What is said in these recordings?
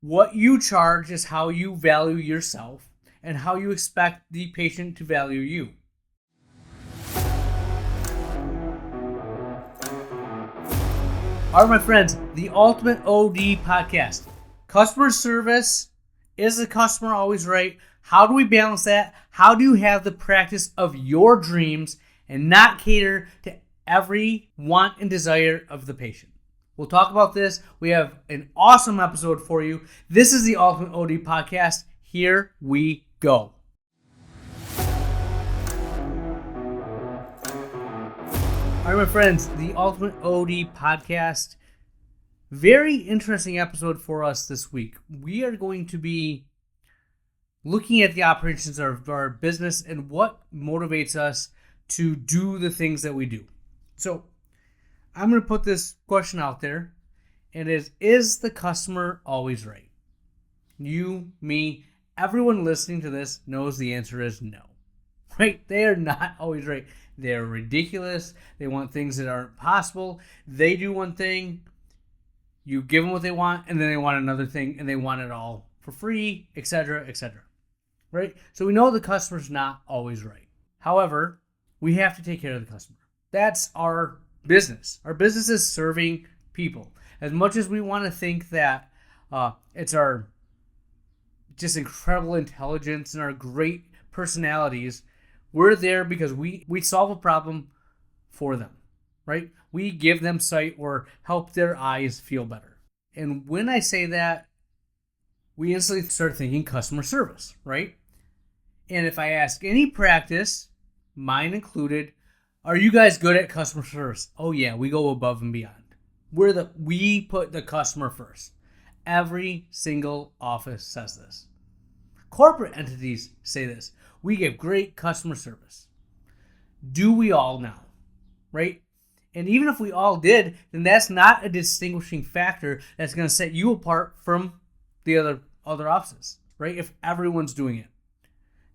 What you charge is how you value yourself and how you expect the patient to value you. All right, my friends, the Ultimate OD Podcast. Customer service, is the customer always right? How do we balance that? How do you have the practice of your dreams and not cater to every want and desire of the patient? We'll talk about this. We have an awesome episode for you. This is the Ultimate OD Podcast. Here we go. All right, my friends, the Ultimate OD Podcast. Very interesting episode for us this week. We are going to be looking at the operations of our business and what motivates us to do the things that we do. So I'm going to put this question out there, and is the customer always right? You, me, everyone listening to this knows the answer is no, right? They are not always right. They're ridiculous. They want things that aren't possible. They do one thing, you give them what they want, and then they want another thing, and they want it all for free, etc., right? So we know the customer's not always right. Our we have to take care of the customer. That's our business. Our business is serving people. As much as we want to think that it's our just incredible intelligence and our great personalities, we're there because we solve a problem for them, right? We give them sight or help their eyes feel better. And when I say that, we instantly start thinking customer service, right? And if I ask any practice, mine included, are you guys good at customer service? Oh yeah, we go above and beyond. We put the customer first. Every single office says this. Corporate entities say this. We give great customer service. Do we all now? Right? And even if we all did, then that's not a distinguishing factor that's going to set you apart from the other offices, right? If everyone's doing it.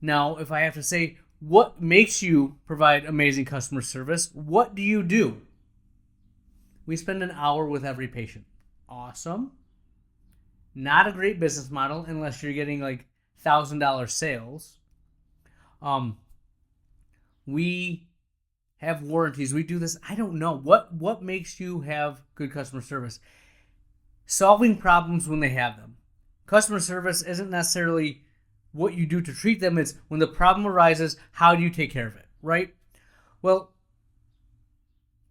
Now, if I have to say, what makes you provide amazing customer service? What do you do? We spend an hour with every patient. Awesome. Not a great business model unless you're getting like $1,000 sales. We have warranties. We do this. I don't know. What makes you have good customer service? Solving problems when they have them. Customer service isn't necessarily what you do to treat them. It's when the problem arises, how do you take care of it, right? Well,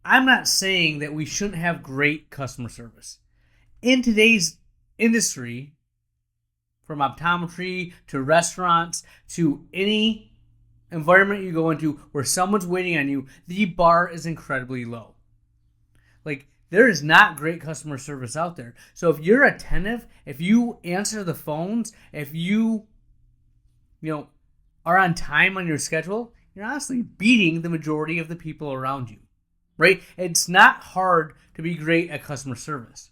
I'm not saying that we shouldn't have great customer service. In today's industry, from optometry to restaurants to any environment you go into where someone's waiting on you, the bar is incredibly low. Like, there is not great customer service out there. So if you're attentive, if you answer the phones, if you are on time on your schedule, you're honestly beating the majority of the people around you, right? It's not hard to be great at customer service.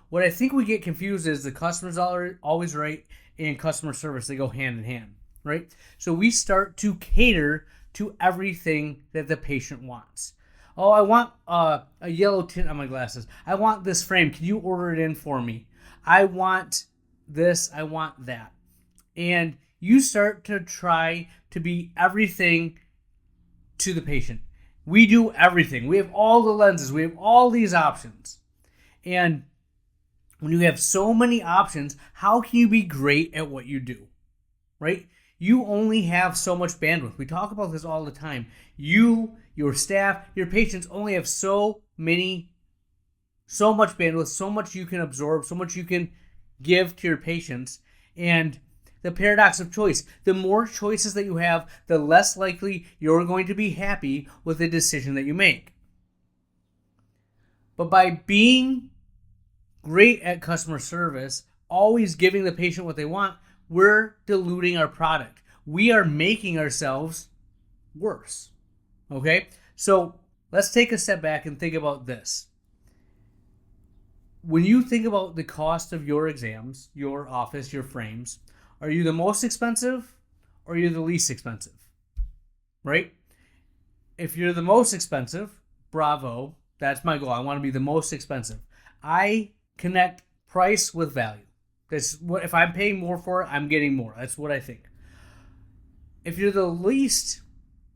What I think we get confused is the customer's always right and customer service, they go hand in hand, right? So we start to cater to everything that the patient wants. Oh, I want a yellow tint on my glasses. I want this frame. Can you order it in for me? I want this. I want that. And you start to try to be everything to the patient. We do everything. We have all the lenses. We have all these options. And when you have so many options, how can you be great at what you do? Right? You only have so much bandwidth. We talk about this all the time. You, your staff, your patients only have so much bandwidth, so much you can absorb, so much you can give to your patients. And the paradox of choice. The more choices that you have, the less likely you're going to be happy with the decision that you make. But by being great at customer service, always giving the patient what they want, we're diluting our product. We are making ourselves worse. Okay? So let's take a step back and think about this. When you think about the cost of your exams, your office, your frames, are you the most expensive or are you the least expensive? Right? If you're the most expensive, bravo. That's my goal. I want to be the most expensive. I connect price with value. That's what, if I'm paying more for it, I'm getting more. That's what I think. If you're the least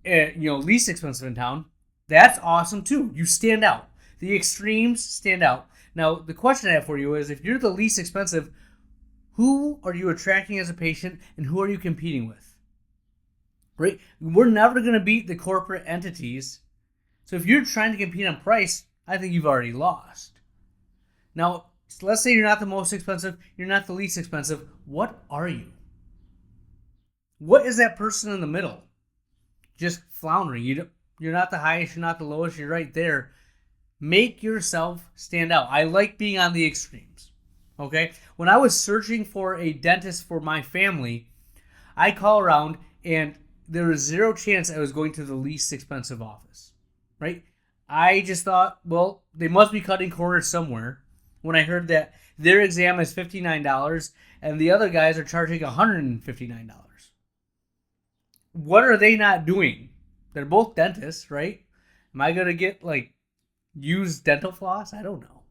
expensive in town, that's awesome too. You stand out. The extremes stand out. Now, the question I have for you is, if you're the least expensive, who are you attracting as a patient, and who are you competing with? Right? We're never going to beat the corporate entities. So if you're trying to compete on price, I think you've already lost. Now, let's say you're not the most expensive, you're not the least expensive. What are you? What is that person in the middle? Just floundering. You're not the highest, you're not the lowest, you're right there. Make yourself stand out. I like being on the extremes. Okay? When I was searching for a dentist for my family, I call around and there was zero chance I was going to the least expensive office. Right? I just thought, well, they must be cutting corners somewhere. When I heard that their exam is $59 and the other guys are charging $159. What are they not doing? They're both dentists, right? Am I going to get used dental floss? I don't know,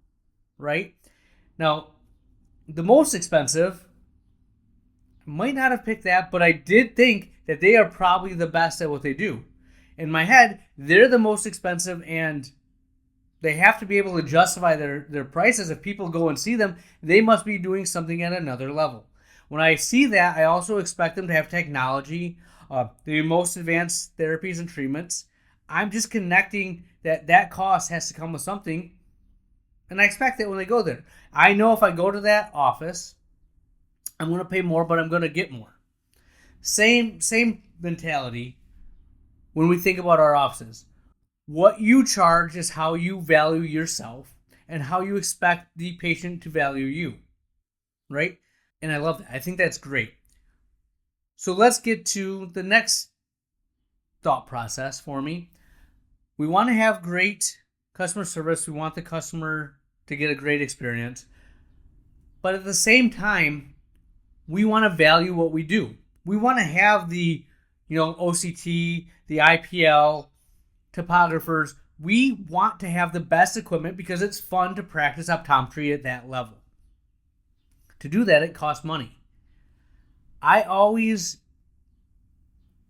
right? Now, the most expensive, I might not have picked that, but I did think that they are probably the best at what they do. In my head, they're the most expensive, and they have to be able to justify their prices. If people go and see them, they must be doing something at another level. When I see that, I also expect them to have technology, the most advanced therapies and treatments. I'm just connecting that cost has to come with something, and I expect that when they go there. I know if I go to that office, I'm going to pay more, but I'm going to get more. Same mentality when we think about our offices. What you charge is how you value yourself and how you expect the patient to value you, right? And I love that. I think that's great. So let's get to the next thought process for me. We want to have great customer service. We want the customer to get a great experience. But at the same time, we want to value what we do. We want to have the, OCT, the IPL, topographers. We want to have the best equipment because it's fun to practice optometry at that level. To do that, it costs money. I always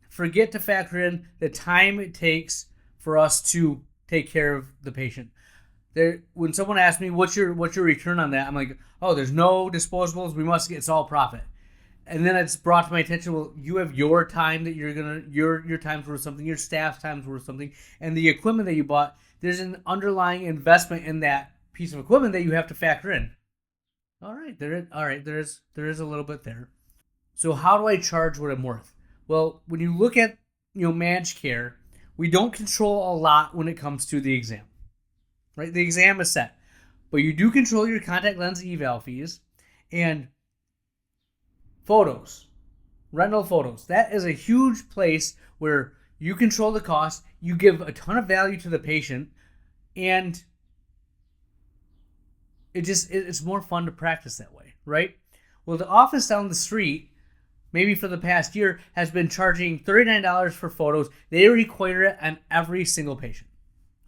forget to factor in the time it takes for us to take care of the patient. When someone asks me what's your return on that, I'm like, oh, there's no disposables. It's all profit. And then it's brought to my attention, well, you have your time that your time's worth something, your staff's time's worth something, and the equipment that you bought, there's an underlying investment in that piece of equipment that you have to factor in. There is a little bit there. So how do I charge what I'm worth? Well, when you look at managed care, we don't control a lot when it comes to the exam. Right? The exam is set. But you do control your contact lens eval fees and photos, retinal photos. That is a huge place where you control the cost, you give a ton of value to the patient, and it's more fun to practice that way, right? Well, the office down the street, maybe for the past year, has been charging $39 for photos. They require it on every single patient,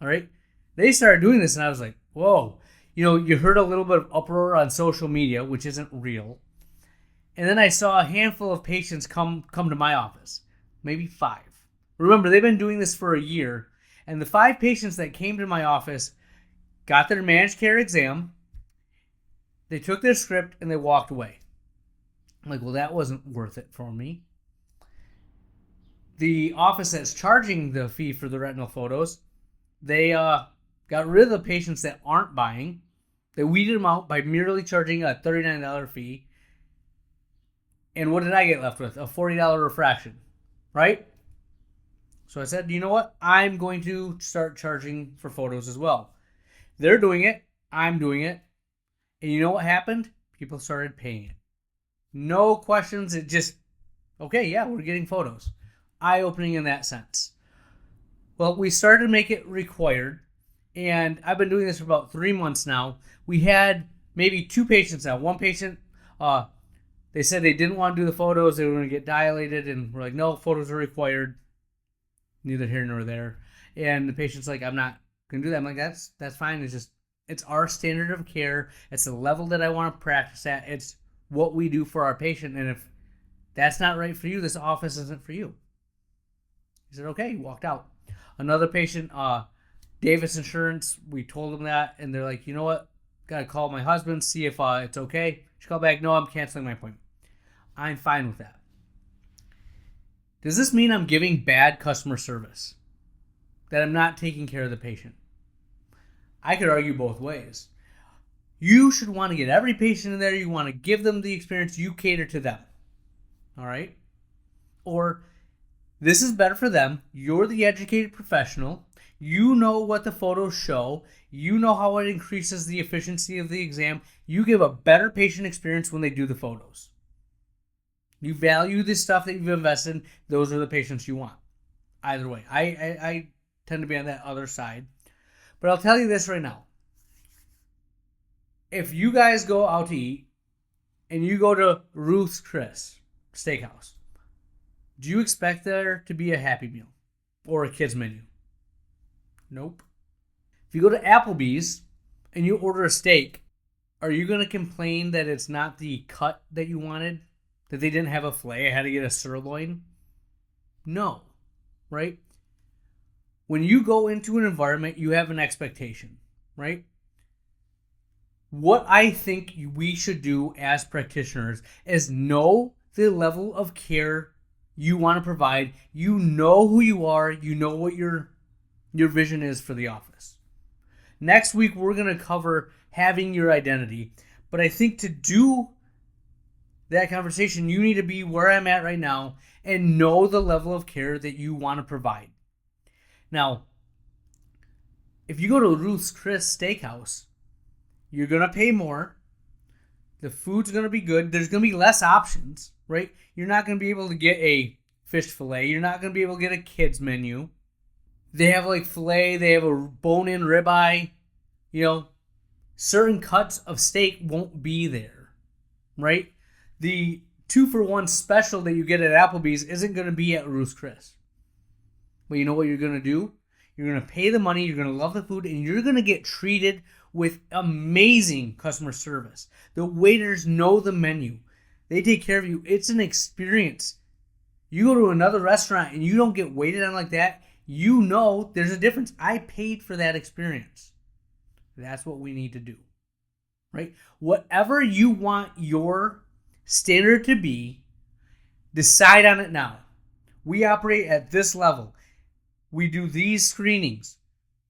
all right? They started doing this, and I was like, whoa. You heard a little bit of uproar on social media, which isn't real. And then I saw a handful of patients come to my office, maybe 5. Remember, they've been doing this for a year, and the 5 patients that came to my office got their managed care exam, they took their script, and they walked away. I'm like, well, that wasn't worth it for me. The office that's charging the fee for the retinal photos, they got rid of the patients that aren't buying. They weeded them out by merely charging a $39 fee. And what did I get left with? A $40 refraction, right? So I said, you know what? I'm going to start charging for photos as well. They're doing it. I'm doing it. And you know what happened? People started paying it. No questions. It just, okay, yeah, we're getting photos. Eye-opening in that sense. Well, we started to make it required. And I've been doing this for about 3 months now. We had maybe 2 patients now. One patient, they said they didn't want to do the photos. They were going to get dilated. And we're like, no, photos are required. Neither here nor there. And the patient's like, I'm not going to do that. I'm like, that's fine. It's our standard of care. It's the level that I want to practice at. It's what we do for our patient. And if that's not right for you, this office isn't for you. He said, okay, he walked out. Another patient, Davis Insurance, we told them that, and they're like, you know what? Got to call my husband, see if it's okay. She called back, no, I'm canceling my appointment. I'm fine with that. Does this mean I'm giving bad customer service? That I'm not taking care of the patient? I could argue both ways. You should want to get every patient in there. You want to give them the experience. You cater to them. All right? Or this is better for them. You're the educated professional. You know what the photos show. You know how it increases the efficiency of the exam. You give a better patient experience when they do the photos. You value the stuff that you've invested in. Those are the patients you want. Either way. I tend to be on that other side. But I'll tell you this right now. If you guys go out to eat and you go to Ruth's Chris Steakhouse, do you expect there to be a Happy Meal or a kids menu? Nope. If you go to Applebee's and you order a steak, are you going to complain that it's not the cut that you wanted? That they didn't have a fillet, I had to get a sirloin? No. Right? When you go into an environment, you have an expectation. Right? What I think we should do as practitioners is know the level of care you want to provide. You know who you are. You know what your vision is for the office. Next week, we're going to cover having your identity. But I think to do that conversation, you need to be where I'm at right now and know the level of care that you want to provide. Now, if you go to Ruth's Chris Steakhouse, you're going to pay more. The food's going to be good. There's going to be less options, right? You're not going to be able to get a fish fillet. You're not going to be able to get a kids menu. They have like fillet. They have a bone-in ribeye. You know, certain cuts of steak won't be there, right? The 2-for-1 special that you get at Applebee's isn't going to be at Ruth's Chris. But you know what you're going to do? You're going to pay the money. You're going to love the food. And you're going to get treated with amazing customer service. The waiters know the menu. They take care of you. It's an experience. You go to another restaurant and you don't get waited on like that, you know there's a difference. I paid for that experience. That's what we need to do. Right? Whatever you want your standard to be, decide on it now. We operate at this level. We do these screenings.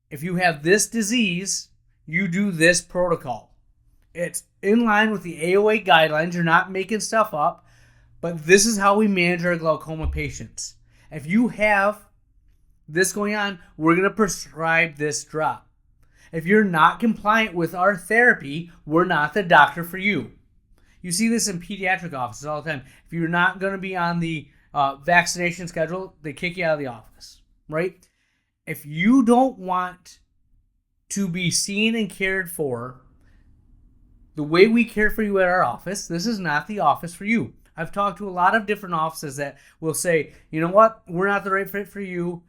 If you have this disease, you do this protocol. It's in line with the AOA guidelines. You're not making stuff up, but this is how we manage our glaucoma patients. If you have this going on, we're going to prescribe this drop. If you're not compliant with our therapy, we're not the doctor for you. You see this in pediatric offices all the time. If you're not going to be on the vaccination schedule, they kick you out of the office, right? If you don't want to be seen and cared for the way we care for you at our office, this is not the office for you. I've talked to a lot of different offices that will say, you know what, we're not the right fit for you.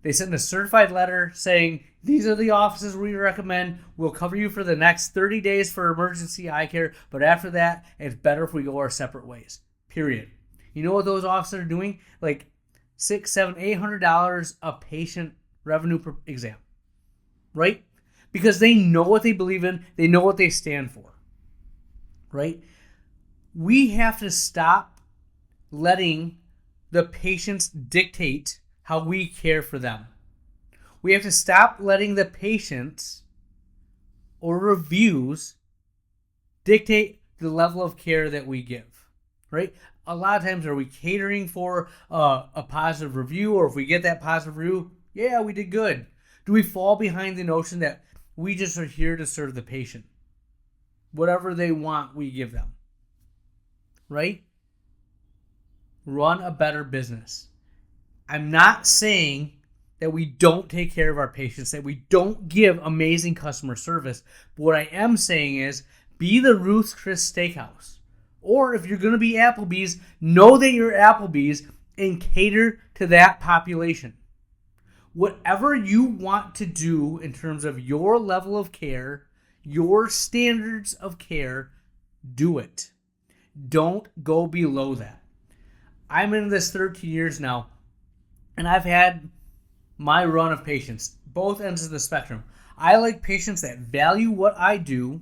They send a certified letter saying, these are the offices we recommend. We'll cover you for the next 30 days for emergency eye care, but after that, it's better if we go our separate ways, period. You know what those offices are doing? Like $600, $700, $800 a patient revenue per exam, right? Because they know what they believe in. They know what they stand for, right? We have to stop letting the patients dictate how we care for them. We have to stop letting the patients or reviews dictate the level of care that we give, right? A lot of times, are we catering for a positive review? Or if we get that positive review, yeah, we did good. Do we fall behind the notion that we just are here to serve the patient? Whatever they want, we give them, right? Run a better business. I'm not saying that we don't take care of our patients, that we don't give amazing customer service. But what I am saying is, be the Ruth's Chris Steakhouse. Or if you're going to be Applebee's, know that you're Applebee's and cater to that population. Whatever you want to do in terms of your level of care, your standards of care, do it. Don't go below that. I'm in this 13 years now, and I've had my run of patients, both ends of the spectrum. I like patients that value what I do,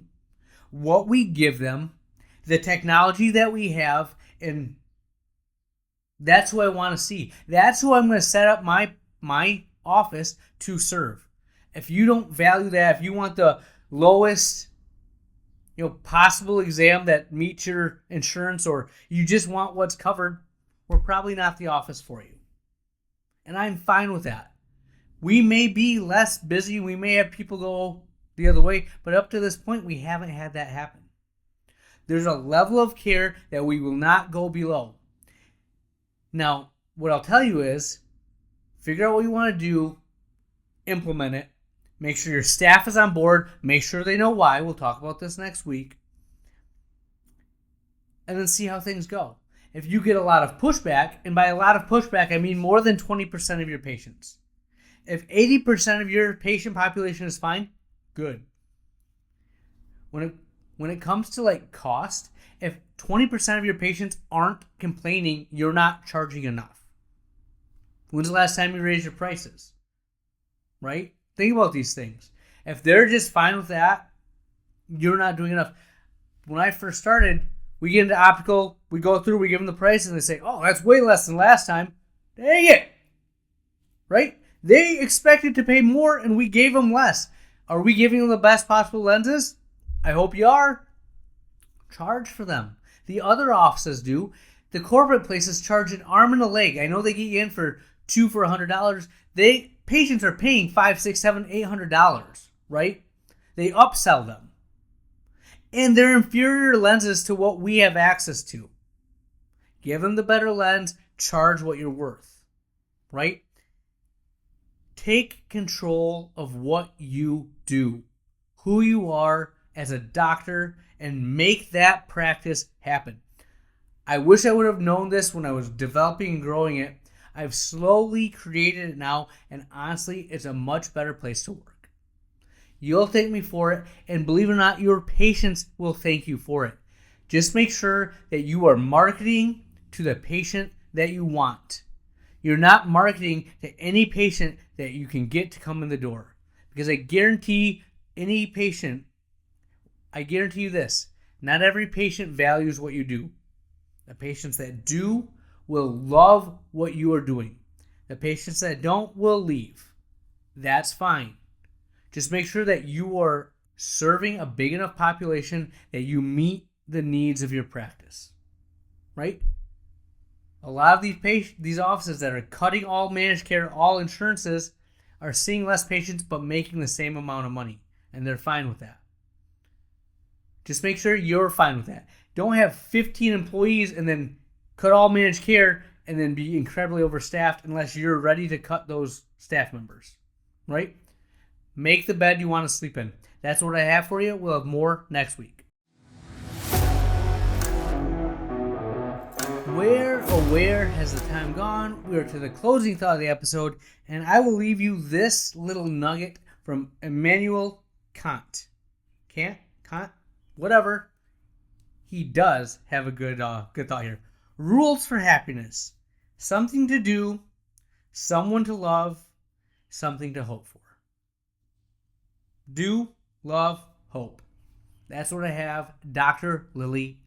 what we give them, the technology that we have, and that's who I want to see. That's who I'm going to set up my office to serve. If you don't value that, if you want the lowest possible exam that meets your insurance, or you just want what's covered, we're probably not the office for you. And I'm fine with that. We may be less busy, we may have people go the other way, but up to this point, we haven't had that happen. There's a level of care that we will not go below. Now, what I'll tell you is, figure out what you want to do, implement it, make sure your staff is on board, make sure they know why. We'll talk about this next week. And then see how things go. If you get a lot of pushback, and by a lot of pushback, I mean more than 20% of your patients. If 80% of your patient population is fine, good. When it comes to cost, if 20% of your patients aren't complaining, you're not charging enough. When's the last time you raised your prices? Right? Think about these things. If they're just fine with that, you're not doing enough. When I first started, we get into optical, we go through, we give them the price, and they say, oh, that's way less than last time. Dang it. Right? They expected to pay more, and we gave them less. Are we giving them the best possible lenses? I hope you are. Charge for them. The other offices do. The corporate places charge an arm and a leg. I know they get you in for two for $100. Patients are paying $500, $600, $700, $800, right? They upsell them. And they're inferior lenses to what we have access to. Give them the better lens, charge what you're worth, right? Take control of what you do, who you are as a doctor, and make that practice happen. I wish I would have known this when I was developing and growing it. I've slowly created it now, and honestly, it's a much better place to work. You'll thank me for it, and believe it or not, your patients will thank you for it. Just make sure that you are marketing to the patient that you want. You're not marketing to any patient that you can get to come in the door. Because I guarantee you this, not every patient values what you do. The patients that do will love what you are doing. The patients that don't will leave. That's fine. Just make sure that you are serving a big enough population that you meet the needs of your practice. Right? A lot of these offices that are cutting all managed care, all insurances, are seeing less patients but making the same amount of money. And they're fine with that. Just make sure you're fine with that. Don't have 15 employees and then cut all managed care and then be incredibly overstaffed unless you're ready to cut those staff members. Right? Make the bed you want to sleep in. That's what I have for you. We'll have more next week. Where has the time gone? We are to the closing thought of the episode, and I will leave you this little nugget from Immanuel Kant. Kant? Whatever. He does have a good thought here. Rules for happiness. Something to do, someone to love, something to hope for. Do, love, hope. That's what I have. Dr. Lily